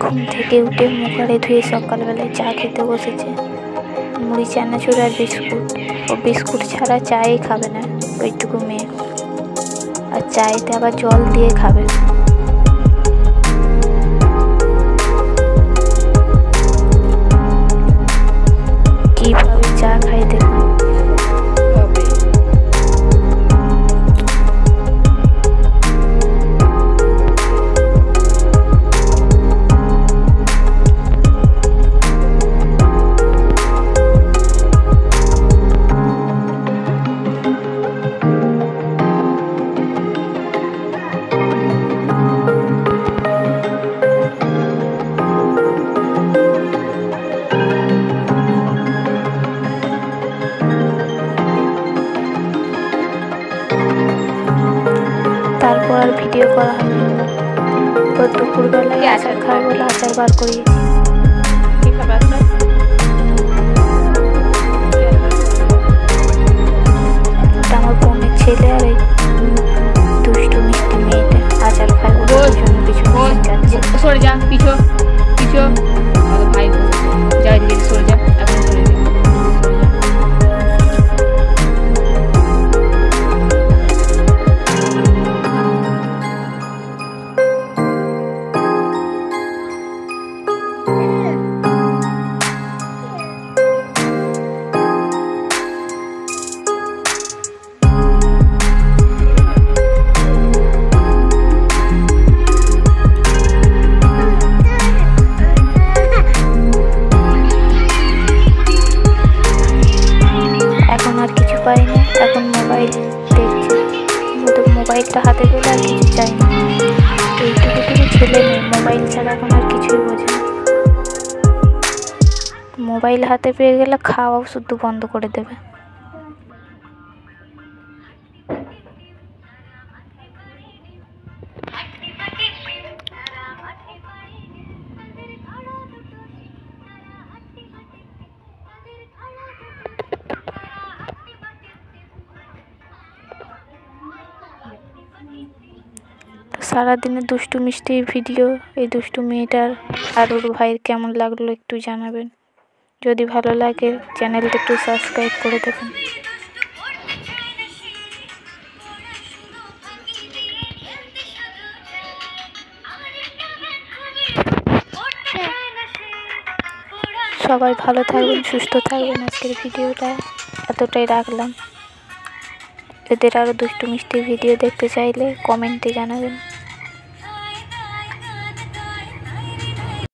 ঘুম থেকে উঠে মুখ হাতে ধুয়ে সকালবেলায় চা খেতে বসেছে। মুড়ি চানাচুর আর বিস্কুট। ও বিস্কুট ছাড়া চাই খাবে না, ওইটুকু মেয়ে। আর চাইতে আবার জল দিয়ে খাবে। কিভাবে চা খাই দেখুন। তারপর আর ভিডিও করা হয়নি। দুপুরবেলায় আচার খাওয়া বলে আচার বার করিয়েছি। আমার বোনের ছেলে আর এই দুষ্টু মিষ্টি মেয়েটা আচার খায় বলে পিছনে যাচ্ছে। সরে যা, পিছো পিছো ভাই যাই দিকে সরে যা, এখন সরে যা। পাই না, এখন মোবাইল দেখছি। মোবাইলটা হাতে পেলে আর কিছু চাই না। এইটুকু ছেলে মেয়ে মোবাইল ছাড়া এখন আর কিছুই বোঝে না। মোবাইল হাতে পেয়ে গেলে খাওয়াও শুধু বন্ধ করে দেবে। সারাদিনে দুষ্টু মিষ্টি ভিডিও এই দুষ্টু মেয়েটার আর ওর ভাইয়ের কেমন লাগলো একটু জানাবেন। যদি ভালো লাগে চ্যানেলটা একটু সাবস্ক্রাইব করে দেবেন। সবাই ভালো থাকবেন, সুস্থ থাকবেন। আজকের ভিডিওটা এতটাই রাখলাম। এদের আরও দুষ্টু মিষ্টি ভিডিও দেখতে চাইলে কমেন্টে জানাবেন।